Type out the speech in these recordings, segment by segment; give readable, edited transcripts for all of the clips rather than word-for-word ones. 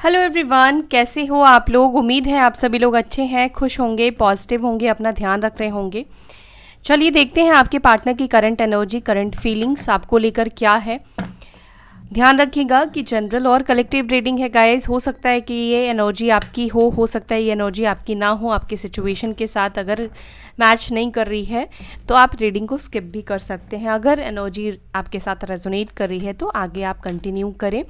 Hello everyone, कैसे हो आप लोग। उम्मीद है आप सभी लोग अच्छे हैं, खुश होंगे, पॉजिटिव होंगे, अपना ध्यान रख रहे होंगे। चलिए देखते हैं आपके पार्टनर की करंट एनर्जी, करंट फीलिंग्स आपको लेकर क्या है। ध्यान रखिएगा कि जनरल और कलेक्टिव रीडिंग है गाइस। हो सकता है कि ये एनर्जी आपकी हो सकता है ये एनर्जी आपकी ना हो। आपके सिचुएशन के साथ अगर मैच नहीं कर रही है तो आप रीडिंग को स्किप भी कर सकते हैं। अगर एनर्जी आपके साथ रेजोनेट कर रही है तो आगे आप कंटिन्यू करें।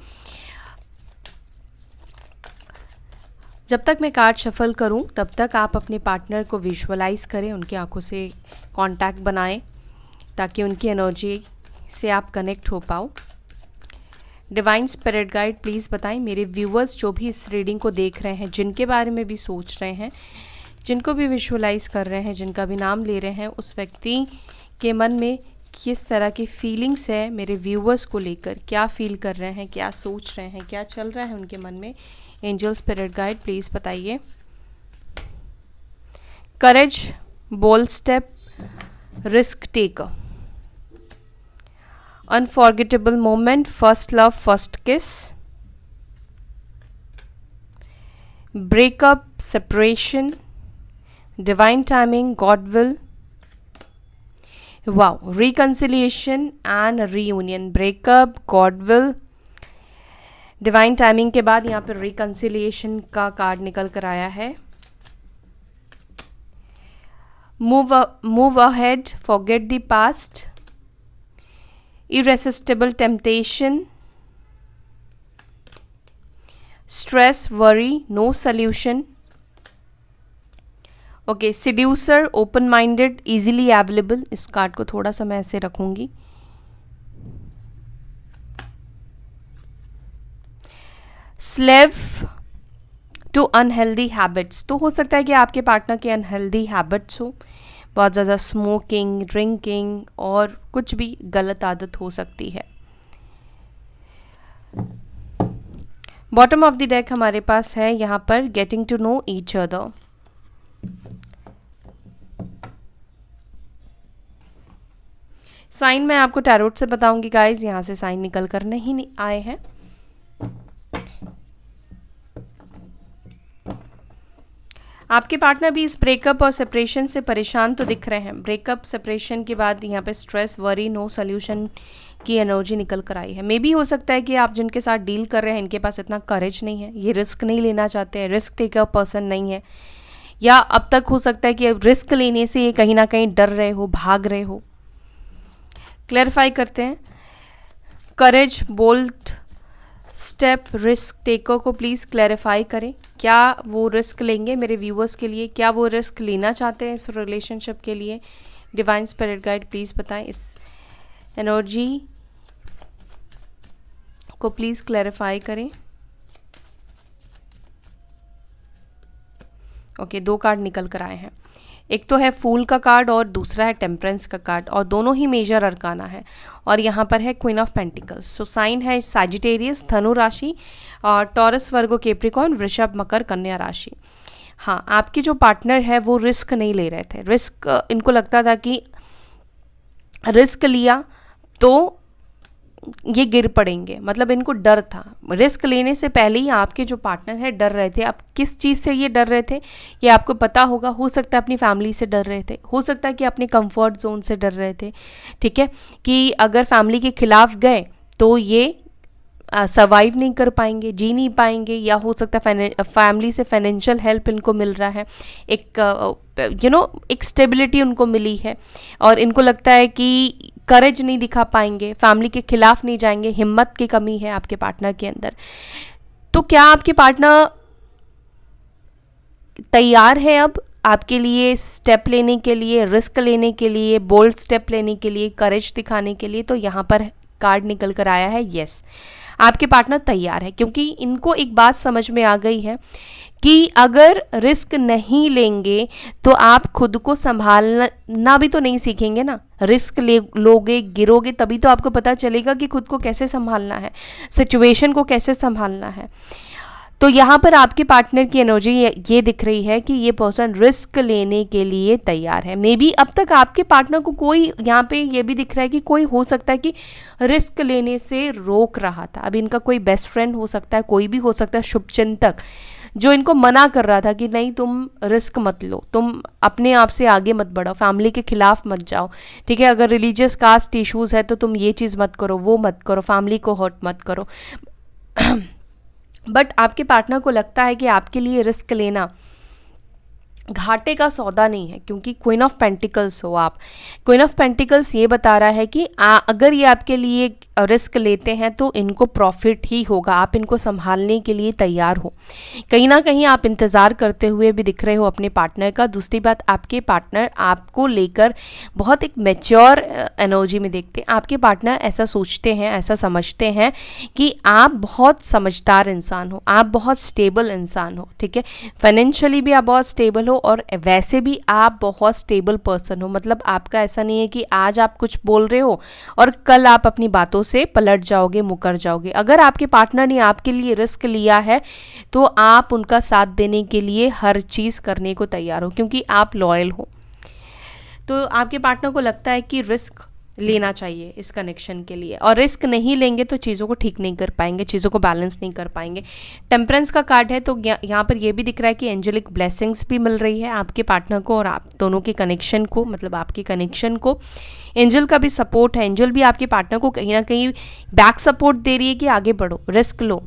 जब तक मैं कार्ड शफल करूं तब तक आप अपने पार्टनर को विजुअलाइज करें, उनकी आंखों से कांटेक्ट बनाएं ताकि उनकी एनर्जी से आप कनेक्ट हो पाओ। डिवाइन स्पिरिट गाइड प्लीज़ बताएं मेरे व्यूअर्स जो भी इस रीडिंग को देख रहे हैं, जिनके बारे में भी सोच रहे हैं, जिनको भी विजुअलाइज कर रहे हैं, जिनका भी नाम ले रहे हैं, उस व्यक्ति के मन में किस तरह की फीलिंग्स है मेरे व्यूअर्स को लेकर, क्या फील कर रहे हैं, क्या सोच रहे हैं, क्या चल रहा है उनके मन में। एंजल स्पिरिट गाइड प्लीज़ बताइए। Courage, bold step, risk taker, unforgettable moment, first love, first kiss, breakup, separation, divine timing, God will, wow, reconciliation and reunion. Breakup, God will, divine timing के बाद यहाँ पर रिकंसिलिएशन का card निकल कर आया है। Move ahead, forget the past, irresistible temptation, stress, worry, no solution, okay, seducer, open minded, easily available। इस कार्ड को थोड़ा सा मैं ऐसे रखूंगी। slave to unhealthy habits, तो हो सकता है कि आपके पार्टनर के अनहेल्दी हैबिट्स हो, बहुत ज़्यादा स्मोकिंग, ड्रिंकिंग और कुछ भी गलत आदत हो सकती है। बॉटम ऑफ द डेक हमारे पास है यहाँ पर getting to know each other. Sign मैं आपको टैरोट से बताऊंगी गाइज, यहाँ से साइन निकल कर नहीं आए हैं। आपके पार्टनर भी इस ब्रेकअप और सेपरेशन से परेशान तो दिख रहे हैं। ब्रेकअप, सेपरेशन के बाद यहाँ पे स्ट्रेस, वरी, नो सोल्यूशन की एनर्जी निकल कर आई है। मे भी हो सकता है कि आप जिनके साथ डील कर रहे हैं इनके पास इतना करेज नहीं है, ये रिस्क नहीं लेना चाहते हैं, रिस्क टेकर पर्सन नहीं है, या अब तक हो सकता है कि रिस्क लेने से ये कहीं ना कहीं डर रहे हो, भाग रहे हो। क्लैरिफाई करते हैं। करेज, बोल्ड स्टेप, रिस्क टेकर को प्लीज़ क्लैरिफाई करें। क्या वो रिस्क लेंगे मेरे व्यूअर्स के लिए, क्या वो रिस्क लेना चाहते हैं इस रिलेशनशिप के लिए। डिवाइन स्पिरिट गाइड प्लीज़ बताएं इस एनर्जी को, प्लीज़ क्लैरिफाई करें। ओके, दो कार्ड निकल कर आए हैं। एक तो है फूल का कार्ड और दूसरा है टेम्परेंस का कार्ड, और दोनों ही मेजर अरकाना है। और यहाँ पर है queen of pentacles. So sine है सैजिटेरियस, धनु राशि, और टॉरस, वर्गो, कैप्रिकॉर्न, वृषभ, मकर, कन्या राशि। हाँ, आपके जो पार्टनर है वो रिस्क नहीं ले रहे थे। रिस्क, इनको लगता था कि रिस्क लिया तो ये गिर पड़ेंगे, मतलब इनको डर था। रिस्क लेने से पहले ही आपके जो पार्टनर है डर रहे थे। अब किस चीज़ से ये डर रहे थे ये आपको पता होगा। हो सकता है अपनी फैमिली से डर रहे थे, हो सकता है कि अपने कंफर्ट जोन से डर रहे थे, ठीक है, कि अगर फैमिली के खिलाफ गए तो ये सर्वाइव नहीं कर पाएंगे, जी नहीं पाएंगे, या हो सकता है फैमिली से फाइनेंशियल हेल्प इनको मिल रहा है, एक एक स्टेबिलिटी उनको मिली है, और इनको लगता है कि करेज नहीं दिखा पाएंगे, फैमिली के खिलाफ नहीं जाएंगे, हिम्मत की कमी है आपके पार्टनर के अंदर। तो क्या आपके पार्टनर तैयार है अब आपके लिए स्टेप लेने के लिए, रिस्क लेने के लिए, बोल्ड स्टेप लेने के लिए, करेज दिखाने के लिए? तो यहाँ पर कार्ड निकल कर आया है यस, आपके पार्टनर तैयार है, क्योंकि इनको एक बात समझ में आ गई है कि अगर रिस्क नहीं लेंगे तो आप खुद को संभालना भी तो नहीं सीखेंगे ना। रिस्क लोगे, गिरोगे, तभी तो आपको पता चलेगा कि खुद को कैसे संभालना है, सिचुएशन को कैसे संभालना है। तो यहाँ पर आपके पार्टनर की एनर्जी ये दिख रही है कि ये पर्सन रिस्क लेने के लिए तैयार है। मे बी अब तक आपके पार्टनर को कोई यहाँ पे ये भी दिख रहा है कि कोई हो सकता है कि रिस्क लेने से रोक रहा था। अब इनका कोई बेस्ट फ्रेंड हो सकता है, कोई भी हो सकता है शुभचिंतक, जो इनको मना कर रहा था कि नहीं तुम रिस्क मत लो, तुम अपने आप से आगे मत बढ़ो, फैमिली के खिलाफ मत जाओ, ठीक है। अगर रिलीजियस कास्ट इश्यूज है तो तुम ये चीज़ मत करो, वो मत करो, फैमिली को हर्ट मत करो। बट आपके पार्टनर को लगता है कि आपके लिए रिस्क लेना घाटे का सौदा नहीं है, क्योंकि क्वीन ऑफ पेंटिकल्स हो आप। क्वीन ऑफ पेंटिकल्स ये बता रहा है कि अगर ये आपके लिए रिस्क लेते हैं तो इनको प्रॉफिट ही होगा, आप इनको संभालने के लिए तैयार हो। कहीं ना कहीं आप इंतज़ार करते हुए भी दिख रहे हो अपने पार्टनर का। दूसरी बात, आपके पार्टनर आपको लेकर बहुत एक मैच्योर एनर्जी में देखते हैं। आपके पार्टनर ऐसा सोचते हैं, ऐसा समझते हैं कि आप बहुत समझदार इंसान हो, आप बहुत स्टेबल इंसान हो, ठीक है। फाइनेंशियली भी आप बहुत स्टेबल हो और वैसे भी आप बहुत स्टेबल पर्सन हो। मतलब आपका ऐसा नहीं है कि आज आप कुछ बोल रहे हो और कल आप अपनी बातों से पलट जाओगे, मुकर जाओगे। अगर आपके पार्टनर ने आपके लिए रिस्क लिया है तो आप उनका साथ देने के लिए हर चीज़ करने को तैयार हो, क्योंकि आप लॉयल हो। तो आपके पार्टनर को लगता है कि रिस्क लेना चाहिए इस कनेक्शन के लिए, और रिस्क नहीं लेंगे तो चीज़ों को ठीक नहीं कर पाएंगे, चीज़ों को बैलेंस नहीं कर पाएंगे। टेम्परेंस का कार्ड है, तो यहाँ पर ये भी दिख रहा है कि एंजेलिक ब्लेसिंग्स भी मिल रही है आपके पार्टनर को और आप दोनों के कनेक्शन को, मतलब आपके कनेक्शन को। एंजल का भी सपोर्ट है, एंजल भी आपके पार्टनर को कहीं ना कहीं बैक सपोर्ट दे रही है कि आगे बढ़ो, रिस्क लो।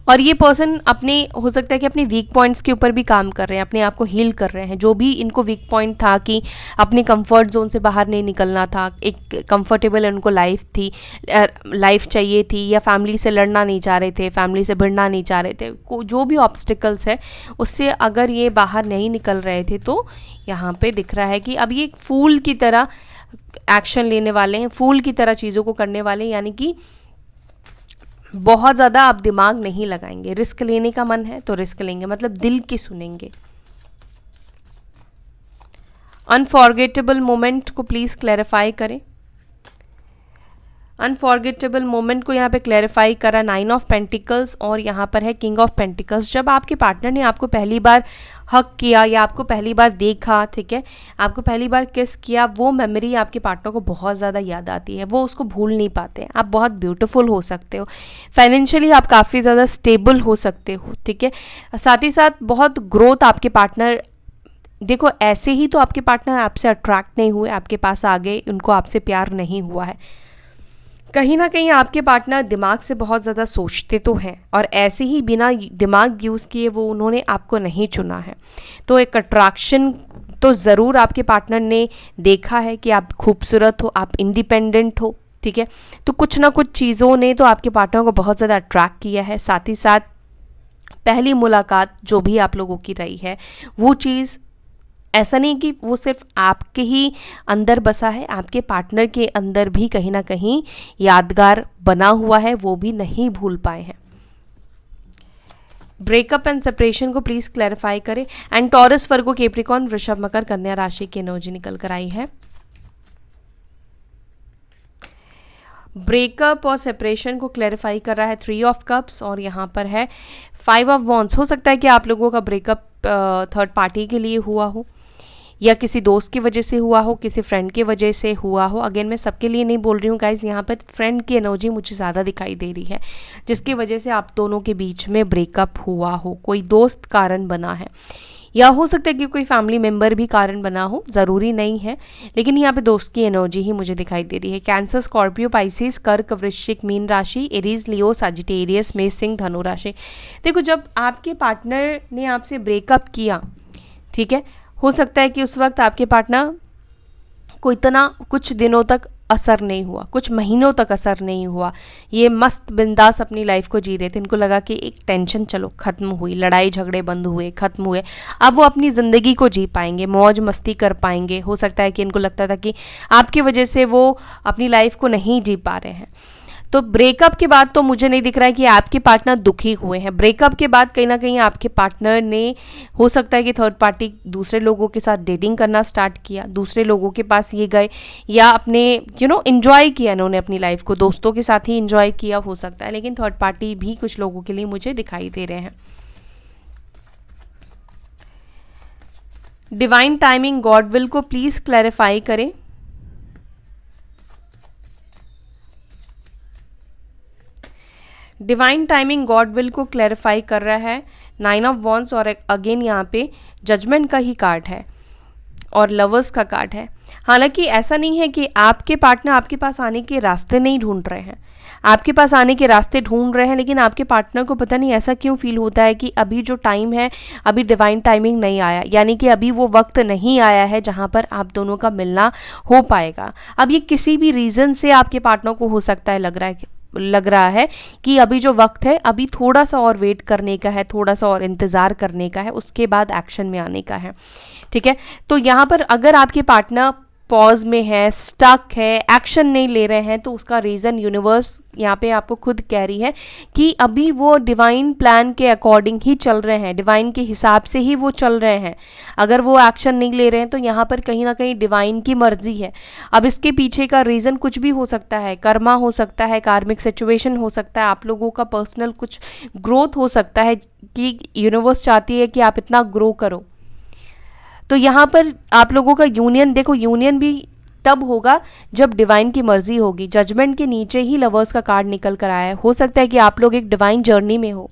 और ये पर्सन अपने, हो सकता है कि अपने वीक पॉइंट्स के ऊपर भी काम कर रहे हैं, अपने आप को हील कर रहे हैं। जो भी इनको वीक पॉइंट था कि अपने कंफर्ट जोन से बाहर नहीं निकलना था, एक कंफर्टेबल उनको लाइफ थी, लाइफ चाहिए थी, या फैमिली से लड़ना नहीं चाह रहे थे, फैमिली से भिड़ना नहीं चाह रहे थे, जो भी ऑब्स्टिकल्स है उससे अगर ये बाहर नहीं निकल रहे थे तो यहाँ पे दिख रहा है कि अब ये फूल की तरह एक्शन लेने वाले हैं, फूल की तरह चीज़ों को करने वाले हैं। यानी कि बहुत ज़्यादा आप दिमाग नहीं लगाएंगे, रिस्क लेने का मन है तो रिस्क लेंगे, मतलब दिल की सुनेंगे। अनफॉरगेटेबल मोमेंट को प्लीज़ क्लैरिफाई करें। अनफॉरगेटेबल मोमेंट को यहाँ पे क्लैरिफाई करा 9 ऑफ पेंटिकल्स और यहाँ पर है किंग ऑफ पेंटिकल्स। जब आपके पार्टनर ने आपको पहली बार हक किया या आपको पहली बार देखा, ठीक है, आपको पहली बार किस किया, वो मेमोरी आपके पार्टनर को बहुत ज़्यादा याद आती है, वो उसको भूल नहीं पाते। आप बहुत ब्यूटीफुल हो सकते हो, फाइनेंशियली आप काफ़ी ज़्यादा स्टेबल हो सकते हो, ठीक है। साथ ही साथ बहुत ग्रोथ आपके पार्टनर, देखो ऐसे ही तो आपके पार्टनर आपसे अट्रैक्ट नहीं हुए, आपके पास आ गए, उनको आपसे प्यार नहीं हुआ है। कहीं ना कहीं आपके पार्टनर दिमाग से बहुत ज़्यादा सोचते तो हैं और ऐसे ही बिना दिमाग यूज़ किए वो उन्होंने आपको नहीं चुना है। तो एक अट्रैक्शन तो ज़रूर आपके पार्टनर ने देखा है कि आप खूबसूरत हो, आप इंडिपेंडेंट हो, ठीक है। तो कुछ ना कुछ चीज़ों ने तो आपके पार्टनर को बहुत ज़्यादा अट्रैक्ट किया है। साथ ही साथ पहली मुलाकात जो भी आप लोगों की रही है, वो चीज़ ऐसा नहीं कि वो सिर्फ आपके ही अंदर बसा है, आपके पार्टनर के अंदर भी कहीं ना कहीं यादगार बना हुआ है, वो भी नहीं भूल पाए हैं। ब्रेकअप एंड सेपरेशन को प्लीज़ क्लैरिफाई करें। एंड टॉरस, वर्गो, कैप्रिकॉर्न, वृषभ, मकर, कन्या राशि की एनर्जी निकल कर आई है। ब्रेकअप और सेपरेशन को क्लैरिफाई कर रहा है 3 ऑफ कप्स और यहाँ पर है 5 ऑफ वॉन्ड्स। हो सकता है कि आप लोगों का ब्रेकअप थर्ड पार्टी के लिए हुआ हो, या किसी दोस्त की वजह से हुआ हो, किसी फ्रेंड की वजह से हुआ हो। अगेन मैं सबके लिए नहीं बोल रही हूँ गाइज, यहाँ पर फ्रेंड की एनर्जी मुझे ज़्यादा दिखाई दे रही है, जिसकी वजह से आप दोनों के बीच में ब्रेकअप हुआ हो। कोई दोस्त कारण बना है, या हो सकता है कि कोई फैमिली मेम्बर भी कारण बना हो, ज़रूरी नहीं है, लेकिन यहाँ पे दोस्त की एनर्जी ही मुझे दिखाई दे रही है। कैंसर, स्कॉर्पियो, पाइसेस, कर्क, वृश्चिक, मीन राशि, एरीज, लियो, सजिटेरियस, मेष, सिंह, धनु राशि। देखो, जब आपके पार्टनर ने आपसे ब्रेकअप किया, ठीक है, हो सकता है कि उस वक्त आपके पार्टनर को इतना कुछ दिनों तक असर नहीं हुआ, कुछ महीनों तक असर नहीं हुआ, ये मस्त बिंदास अपनी लाइफ को जी रहे थे। इनको लगा कि एक टेंशन चलो ख़त्म हुई, लड़ाई झगड़े बंद हुए, ख़त्म हुए, अब वो अपनी ज़िंदगी को जी पाएंगे, मौज मस्ती कर पाएंगे। हो सकता है कि इनको लगता था कि आपकी वजह से वो अपनी लाइफ को नहीं जी पा रहे हैं। तो ब्रेकअप के बाद तो मुझे नहीं दिख रहा है कि आपके पार्टनर दुखी हुए हैं। ब्रेकअप के बाद कहीं ना कहीं आपके पार्टनर ने, हो सकता है कि थर्ड पार्टी दूसरे लोगों के साथ डेटिंग करना स्टार्ट किया, दूसरे लोगों के पास ये गए, या अपने एंजॉय किया इन्होंने अपनी लाइफ को, दोस्तों के साथ ही एंजॉय किया हो सकता है, लेकिन थर्ड पार्टी भी कुछ लोगों के लिए मुझे दिखाई दे रहे हैं। डिवाइन टाइमिंग गॉड विल को प्लीज क्लैरिफाई करें। डिवाइन टाइमिंग गॉड विल को क्लैरिफाई कर रहा है 9 ऑफ वॉन्ड्स, और अगेन यहाँ पे जजमेंट का ही कार्ड है और लवर्स का कार्ड है। हालांकि ऐसा नहीं है कि आपके पार्टनर आपके पास आने के रास्ते नहीं ढूंढ रहे हैं, आपके पास आने के रास्ते ढूंढ रहे हैं, लेकिन आपके पार्टनर को पता नहीं ऐसा क्यों फील होता है कि अभी जो टाइम है, अभी डिवाइन टाइमिंग नहीं आया, यानी कि अभी वो वक्त नहीं आया है जहाँ पर आप दोनों का मिलना हो पाएगा। अब ये किसी भी रीज़न से आपके पार्टनर को हो सकता है लग रहा है कि अभी जो वक्त है, अभी थोड़ा सा और वेट करने का है, थोड़ा सा और इंतज़ार करने का है, उसके बाद एक्शन में आने का है। ठीक है, तो यहाँ पर अगर आपके पार्टनर पॉज में है, स्टक है, एक्शन नहीं ले रहे हैं, तो उसका रीज़न यूनिवर्स यहाँ पे आपको खुद कह रही है कि अभी वो डिवाइन प्लान के अकॉर्डिंग ही चल रहे हैं, डिवाइन के हिसाब से ही वो चल रहे हैं। अगर वो एक्शन नहीं ले रहे हैं तो यहाँ पर कहीं ना कहीं डिवाइन की मर्जी है। अब इसके पीछे का रीज़न कुछ भी हो सकता है, कर्मा हो सकता है, कार्मिक सिचुएशन हो सकता है, आप लोगों का पर्सनल कुछ ग्रोथ हो सकता है कि यूनिवर्स चाहती है कि आप इतना ग्रो करो। तो यहाँ पर आप लोगों का यूनियन, देखो यूनियन भी तब होगा जब डिवाइन की मर्जी होगी। जजमेंट के नीचे ही लवर्स का कार्ड निकल कर आया है। हो सकता है कि आप लोग एक डिवाइन जर्नी में हो।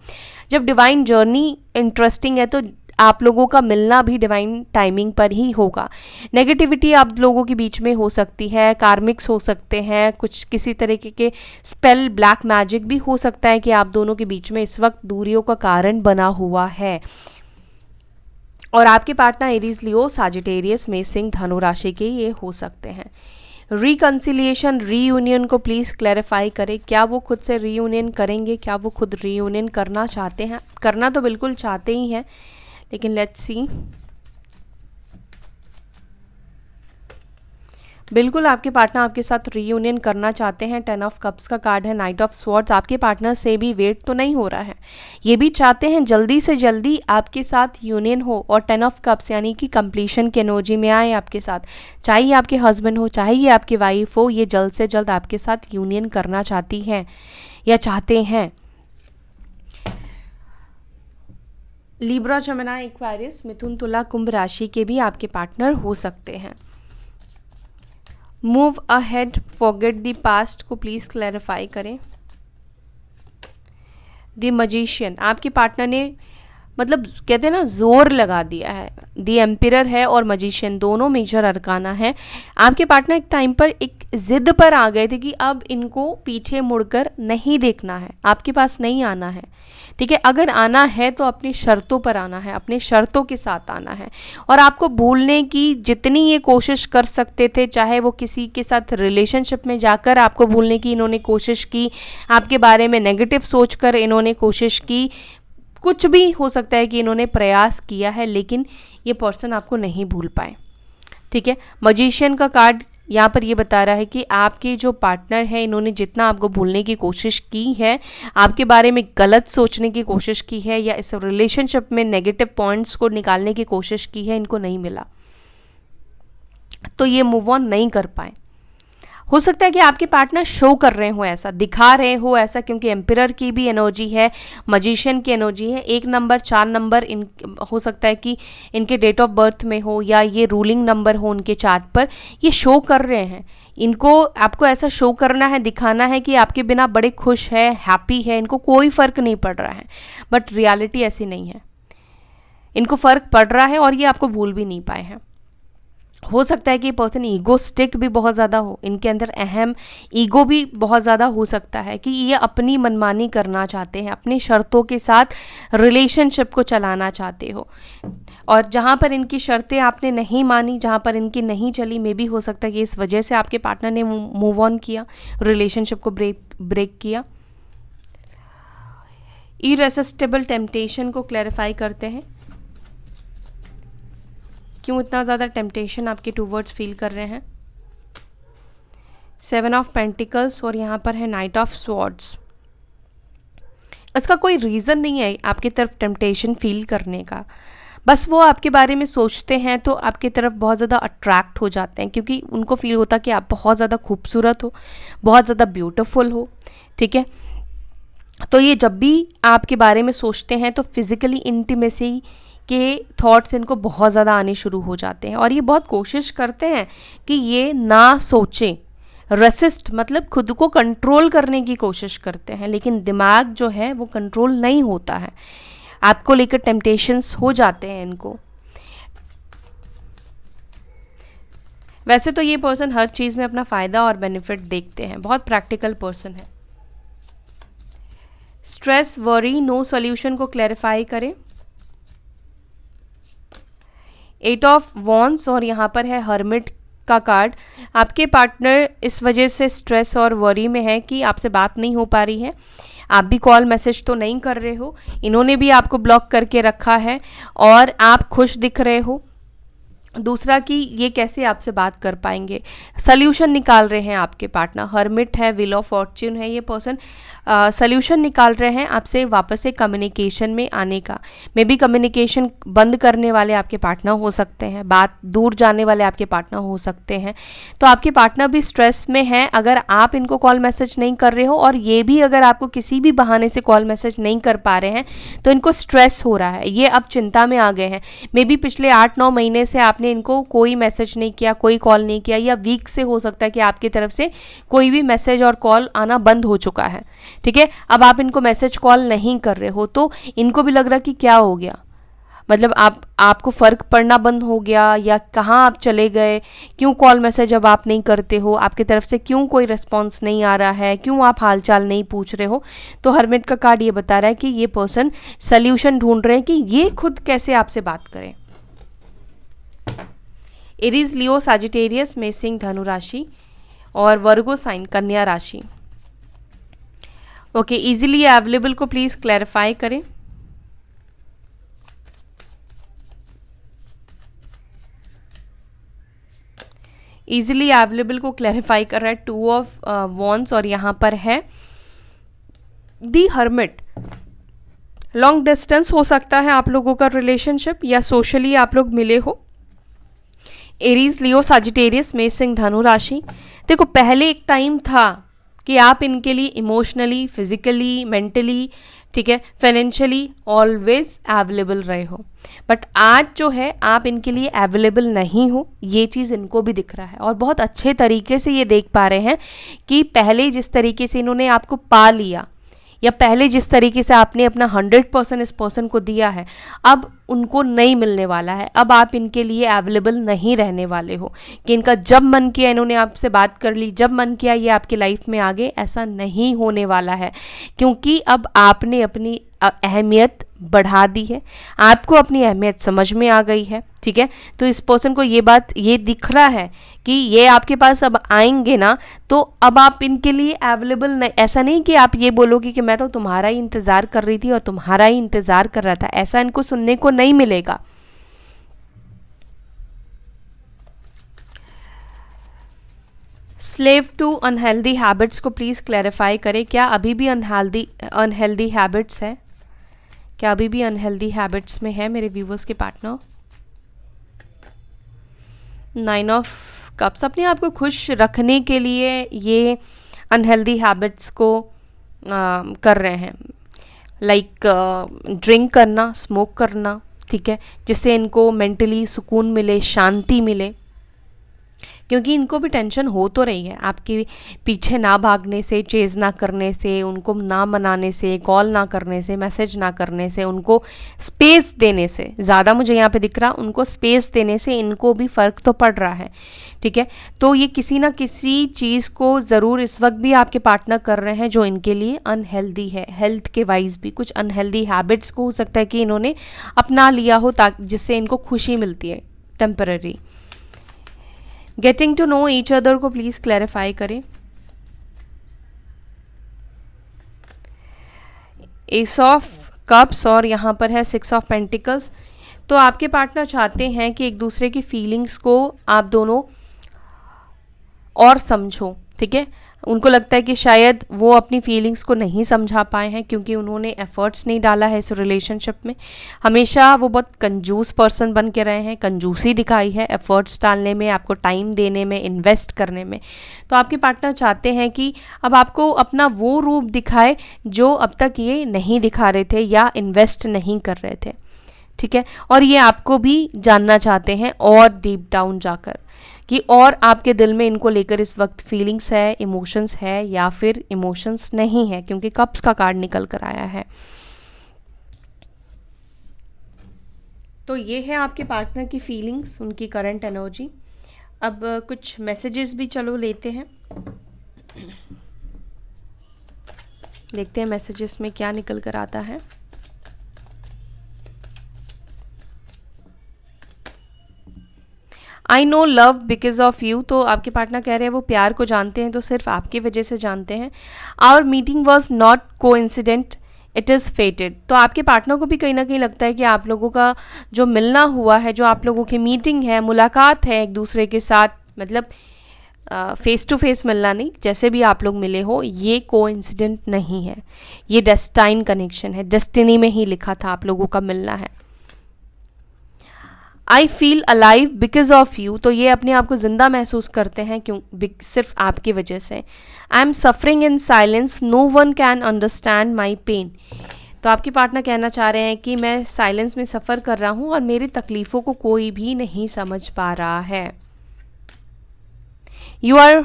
जब डिवाइन जर्नी इंटरेस्टिंग है तो आप लोगों का मिलना भी डिवाइन टाइमिंग पर ही होगा। नेगेटिविटी आप लोगों के बीच में हो सकती है, कार्मिक्स हो सकते हैं, कुछ किसी तरीके के स्पेल, ब्लैक मैजिक भी हो सकता है कि आप दोनों के बीच में इस वक्त दूरियों का कारण बना हुआ है। और आपके पार्टनर एरीज, लियो, साजिटेरियस में सिंह, धनु राशि के ये हो सकते हैं। रिकंसिलिएशन, रीयूनियन को प्लीज़ क्लैरिफाई करें। क्या वो खुद से रीयूनियन करेंगे? क्या वो खुद रीयूनियन करना चाहते हैं? करना तो बिल्कुल चाहते ही हैं, लेकिन लेट्स सी। बिल्कुल आपके पार्टनर आपके साथ रीयूनियन करना चाहते हैं। 10 ऑफ कप्स का कार्ड है, नाइट ऑफ स्वॉर्ड्स। आपके पार्टनर से भी वेट तो नहीं हो रहा है, ये भी चाहते हैं जल्दी से जल्दी आपके साथ यूनियन हो, और 10 ऑफ कप्स यानी कि कंप्लीशन के एनर्जी में आए आपके साथ। चाहे ये आपके हस्बैंड हो, चाहे ये आपकी वाइफ हो, ये जल्द से जल्द आपके साथ यूनियन करना चाहती हैं या चाहते हैं। लिब्रा, जमिनी, एक्वेरियस, मिथुन, तुला, कुंभ राशि के भी आपके पार्टनर हो सकते हैं। Move ahead, forget the past को प्लीज क्लैरिफाई करें। द मजिशियन, आपके पार्टनर ने मतलब कहते हैं ना जोर लगा दिया है। द एम्पिरर है और मजिशियन दोनों मेजर अरकाना है। आपके पार्टनर एक टाइम पर एक जिद पर आ गए थे कि अब इनको पीछे मुड़कर नहीं देखना है, आपके पास नहीं आना है। ठीक है, अगर आना है तो अपनी शर्तों पर आना है, अपने शर्तों के साथ आना है। और आपको भूलने की जितनी ये कोशिश कर सकते थे, चाहे वो किसी के साथ रिलेशनशिप में जाकर आपको भूलने की इन्होंने कोशिश की, आपके बारे में नेगेटिव सोचकर इन्होंने कोशिश की, कुछ भी हो सकता है कि इन्होंने प्रयास किया है, लेकिन ये पर्सन आपको नहीं भूल पाए। ठीक है, मजिशियन का कार्ड यहाँ पर ये बता रहा है कि आपके जो पार्टनर है, इन्होंने जितना आपको भूलने की कोशिश की है, आपके बारे में गलत सोचने की कोशिश की है, या इस रिलेशनशिप में नेगेटिव पॉइंट्स को निकालने की कोशिश की है, इनको नहीं मिला, तो ये मूव ऑन नहीं कर पाए। हो सकता है कि आपके पार्टनर शो कर रहे हो ऐसा, दिखा रहे हो ऐसा, क्योंकि एम्पिरर की भी एनर्जी है, मजिशियन की एनर्जी है। 1 नंबर 4 नंबर इन हो सकता है कि इनके डेट ऑफ बर्थ में हो, या ये रूलिंग नंबर हो उनके चार्ट पर, ये शो कर रहे हैं। इनको आपको ऐसा शो करना है, दिखाना है कि आपके बिना बड़े खुश है, हैप्पी है, इनको कोई फ़र्क नहीं पड़ रहा है। बट रियलिटी ऐसी नहीं है, इनको फ़र्क पड़ रहा है और ये आपको भूल भी नहीं पाए हैं। हो सकता है कि पर्सन ईगोस्टिक भी बहुत ज़्यादा हो, इनके अंदर अहम ईगो भी बहुत ज़्यादा हो सकता है कि ये अपनी मनमानी करना चाहते हैं, अपनी शर्तों के साथ रिलेशनशिप को चलाना चाहते हो। और जहाँ पर इनकी शर्तें आपने नहीं मानी, जहाँ पर इनकी नहीं चली, मे भी हो सकता है कि इस वजह से आपके पार्टनर ने मूव ऑन किया, रिलेशनशिप को ब्रेक किया। इरेसिस्टिबल टेम्पटेशन को क्लैरिफाई करते हैं। क्यों इतना ज़्यादा टेम्पटेशन आपके टूवर्ड्स फील कर रहे हैं? 7 ऑफ पेंटिकल्स और यहाँ पर है नाइट ऑफ स्वॉर्ड्स। इसका कोई रीज़न नहीं है आपकी तरफ टेम्पटेशन फील करने का, बस वो आपके बारे में सोचते हैं तो आपकी तरफ बहुत ज़्यादा अट्रैक्ट हो जाते हैं, क्योंकि उनको फील होता है कि आप बहुत ज़्यादा खूबसूरत हो, बहुत ज़्यादा ब्यूटीफुल हो। ठीक है, तो ये जब भी आपके बारे में सोचते हैं तो फिज़िकली इंटीमेसी के थॉट्स इनको बहुत ज़्यादा आने शुरू हो जाते हैं, और ये बहुत कोशिश करते हैं कि ये ना सोचें। रेसिस्ट मतलब खुद को कंट्रोल करने की कोशिश करते हैं, लेकिन दिमाग जो है वो कंट्रोल नहीं होता है, आपको लेकर टेम्पटेशंस हो जाते हैं इनको। वैसे तो ये पर्सन हर चीज़ में अपना फ़ायदा और बेनिफिट देखते हैं, बहुत प्रैक्टिकल पर्सन है। स्ट्रेस, वरी, नो सॉल्यूशन को क्लैरिफाई करें। 8 ऑफ वॉन्ड्स और यहाँ पर है हर्मिट का कार्ड। आपके पार्टनर इस वजह से स्ट्रेस और वरी में है कि आपसे बात नहीं हो पा रही है, आप भी कॉल मैसेज तो नहीं कर रहे हो, इन्होंने भी आपको ब्लॉक करके रखा है और आप खुश दिख रहे हो। दूसरा कि ये कैसे आपसे बात कर पाएंगे, सल्यूशन निकाल रहे हैं आपके पार्टनर। हर्मिट है, व्हील ऑफ फॉर्च्यून है, ये पर्सन सल्यूशन निकाल रहे हैं आपसे वापस से कम्युनिकेशन में आने का। मे बी कम्युनिकेशन बंद करने वाले आपके पार्टनर हो सकते हैं, बात दूर जाने वाले आपके पार्टनर हो सकते हैं। तो आपके पार्टनर भी स्ट्रेस में हैं अगर आप इनको कॉल मैसेज नहीं कर रहे हो, और ये भी अगर आपको किसी भी बहाने से कॉल मैसेज नहीं कर पा रहे हैं तो इनको स्ट्रेस हो रहा है, ये अब चिंता में आ गए हैं। मे बी पिछले 8-9 महीने से आपने इनको कोई मैसेज नहीं किया, कोई कॉल नहीं किया, या वीक से हो सकता है कि आपकी तरफ से कोई भी मैसेज और कॉल आना बंद हो चुका है। ठीक है, अब आप इनको मैसेज कॉल नहीं कर रहे हो तो इनको भी लग रहा कि क्या हो गया, मतलब आपको फ़र्क पड़ना बंद हो गया, या कहाँ आप चले गए, क्यों कॉल मैसेज अब आप नहीं करते हो, आपकी तरफ से क्यों कोई रिस्पॉन्स नहीं आ रहा है, क्यों आप हालचाल नहीं पूछ रहे हो। तो हर्मिट का कार्ड ये बता रहा है कि ये पर्सन सल्यूशन ढूंढ रहे हैं कि ये खुद कैसे आपसे बात करें। एरीज, लियो, सजिटेरियस, मेषिंग, धनु राशि और वर्गो साइन, कन्या राशि। ओके, इजीली अवेलेबल को प्लीज क्लैरिफाई करें। इजीली अवेलेबल को क्लैरिफाई कर रहा है 2 ऑफ वॉन्ड्स और यहाँ पर है दी हर्मिट। लॉन्ग डिस्टेंस हो सकता है आप लोगों का रिलेशनशिप, या सोशली आप लोग मिले हो। एरीज, लियो, सजिटेरियस, मेषिंग, धनु राशि। देखो, पहले एक टाइम था कि आप इनके लिए इमोशनली, फिजिकली, मेंटली, ठीक है, फाइनेंशियली ऑलवेज अवेलेबल रहे हो, बट आज जो है आप इनके लिए अवेलेबल नहीं हो, ये चीज़ इनको भी दिख रहा है, और बहुत अच्छे तरीके से ये देख पा रहे हैं कि पहले जिस तरीके से इन्होंने आपको पा लिया, या पहले जिस तरीके से आपने अपना 100% इस पर्सन को दिया है, अब उनको नहीं मिलने वाला है। अब आप इनके लिए अवेलेबल नहीं रहने वाले हो कि इनका जब मन किया इन्होंने आपसे बात कर ली, जब मन किया ये आपकी लाइफ में आ गए, ऐसा नहीं होने वाला है, क्योंकि अब आपने अपनी अहमियत बढ़ा दी है, आपको अपनी अहमियत समझ में आ गई है। ठीक है, तो इस पर्सन को ये बात ये दिख रहा है कि ये आपके पास अब आएंगे ना, तो अब आप इनके लिए अवेलेबल नहीं। ऐसा नहीं कि आप ये बोलोगे कि मैं तो तुम्हारा ही इंतज़ार कर रही थी और तुम्हारा ही इंतज़ार कर रहा था, ऐसा इनको सुनने को नहीं मिलेगा। स्लेव टू अनहेल्दी हैबिट्स को प्लीज़ क्लैरिफाई करें। क्या अभी भी अनहेल्दी हैबिट्स है? क्या अभी भी अनहेल्दी हैबिट्स में है मेरे व्यूवर्स के पार्टनर? 9 ऑफ कप्स, अपने आप को खुश रखने के लिए ये अनहेल्दी हैबिट्स को कर रहे हैं, लाइक ड्रिंक करना, स्मोक करना, ठीक है, जिससे इनको मेंटली सुकून मिले, शांति मिले, क्योंकि इनको भी टेंशन हो तो रही है आपके पीछे ना भागने से, चेज़ ना करने से, उनको ना मनाने से, कॉल ना करने से, मैसेज ना करने से, उनको स्पेस देने से, ज़्यादा मुझे यहाँ पे दिख रहा, उनको स्पेस देने से इनको भी फ़र्क तो पड़ रहा है। ठीक है, तो ये किसी ना किसी चीज़ को ज़रूर इस वक्त भी आपके पार्टनर कर रहे हैं जो इनके लिए अनहेल्दी है। हेल्थ के वाइज भी कुछ अनहेल्दी हैबिट्स को हो सकता है कि इन्होंने अपना लिया हो, ताकि जिससे इनको खुशी मिलती है temporary. Getting to know each other को प्लीज़ क्लैरिफाई करें। एस ऑफ कप्स और यहाँ पर है 6 ऑफ पेंटिकल्स। तो आपके पार्टनर चाहते हैं कि एक दूसरे की फीलिंग्स को आप दोनों और समझो, ठीक है। उनको लगता है कि शायद वो अपनी फीलिंग्स को नहीं समझा पाए हैं क्योंकि उन्होंने एफर्ट्स नहीं डाला है इस रिलेशनशिप में। हमेशा वो बहुत कंजूस पर्सन बन के रहे हैं, कंजूसी दिखाई है एफर्ट्स डालने में, आपको टाइम देने में, इन्वेस्ट करने में। तो आपके पार्टनर चाहते हैं कि अब आपको अपना वो रूप दिखाए जो अब तक ये नहीं दिखा रहे थे या इन्वेस्ट नहीं कर रहे थे, ठीक है। और ये आपको भी जानना चाहते हैं और डीप डाउन जाकर कि और आपके दिल में इनको लेकर इस वक्त फीलिंग्स है, इमोशंस है या फिर इमोशंस नहीं है, क्योंकि कप्स का कार्ड निकल कर आया है। तो ये है आपके पार्टनर की फीलिंग्स, उनकी करंट एनर्जी। अब कुछ मैसेजेस भी चलो लेते हैं, देखते हैं मैसेजेस में क्या निकल कर आता है। I know love because of you, तो आपके पार्टनर कह रहे हैं वो प्यार को जानते हैं तो सिर्फ आपकी वजह से जानते हैं। आवर मीटिंग वॉज नॉट को इंसिडेंट, इट इज़ फेटेड, तो आपके पार्टनर को भी कहीं ना कहीं लगता है कि आप लोगों का जो मिलना हुआ है, जो आप लोगों की मीटिंग है, मुलाकात है एक दूसरे के साथ, मतलब फेस टू फेस मिलना नहीं, जैसे भी आप लोग मिले हो, ये कोइंसिडेंट नहीं है, ये डेस्टाइन कनेक्शन है, डेस्टिनी में ही लिखा था आप लोगों का मिलना है। I feel alive because of you, तो ये अपने आप को जिंदा महसूस करते हैं क्यों, सिर्फ आपकी वजह से। I am suffering in silence, no one can understand my pain, तो आपके पार्टनर कहना चाह रहे हैं कि मैं साइलेंस में सफ़र कर रहा हूँ और मेरी तकलीफ़ों को कोई भी नहीं समझ पा रहा है। You are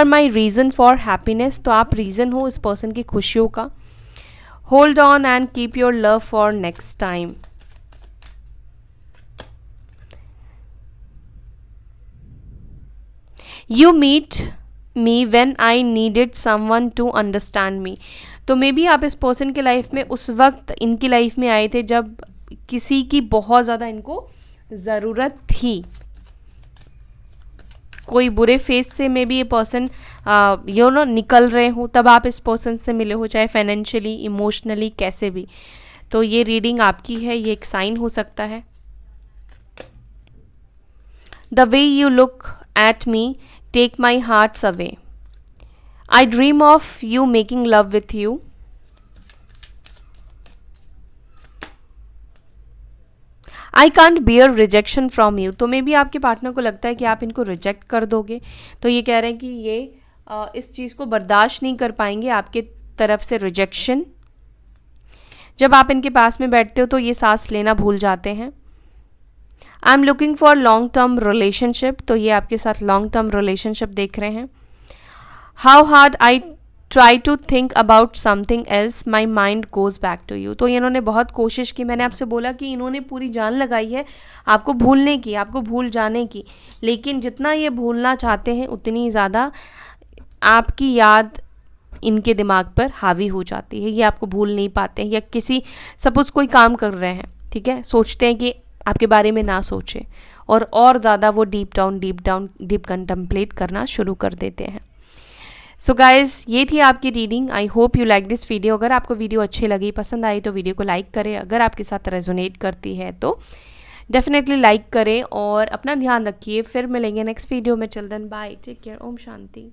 my reason for happiness, तो आप रीज़न हो इस पर्सन की खुशियों का। Hold on and keep your love for next time. You meet me when I needed someone to understand me, तो मे बी आप इस पर्सन के लाइफ में उस वक्त इनकी लाइफ में आए थे जब किसी की बहुत ज़्यादा इनको ज़रूरत थी। कोई बुरे फेज से मे बी ये पर्सन निकल रहे हो, तब आप इस पर्सन से मिले हो, चाहे फाइनेंशियली, इमोशनली, कैसे भी। तो ये रीडिंग आपकी है, ये एक साइन हो सकता है। The way you look at me take my hearts away, I dream of you making love with you. I can't bear rejection from you, तो मे बी आपके पार्टनर को लगता है कि आप इनको रिजेक्ट कर दोगे, तो ये कह रहे हैं कि ये इस चीज़ को बर्दाश्त नहीं कर पाएंगे, आपके तरफ से रिजेक्शन। जब आप इनके पास में बैठते हो तो ये सांस लेना भूल जाते हैं। I am looking for long term relationship, तो ये आपके साथ लॉन्ग टर्म रिलेशनशिप देख रहे हैं। How hard I try to think about something else my mind goes back to you, तो इन्होंने बहुत कोशिश की, मैंने आपसे बोला कि इन्होंने पूरी जान लगाई है आपको भूलने की, आपको भूल जाने की, लेकिन जितना ये भूलना चाहते हैं उतनी ज़्यादा आपकी याद इनके दिमाग पर हावी हो जाती है, ये आपको भूल नहीं पाते हैं। या किसी सपोज कोई काम कर रहे हैं, ठीक है, सोचते हैं कि आपके बारे में ना सोचें और ज़्यादा वो डीप कंटेम्पलेट करना शुरू कर देते हैं। सो गाइज़, ये थी आपकी reading. I hope you like this video. अगर आपको वीडियो अच्छी लगी, पसंद आई तो वीडियो को लाइक करें। अगर आपके साथ रेजोनेट करती है तो डेफिनेटली लाइक करें और अपना ध्यान रखिए। फिर मिलेंगे नेक्स्ट वीडियो में। Children bye, take care, Om Shanti.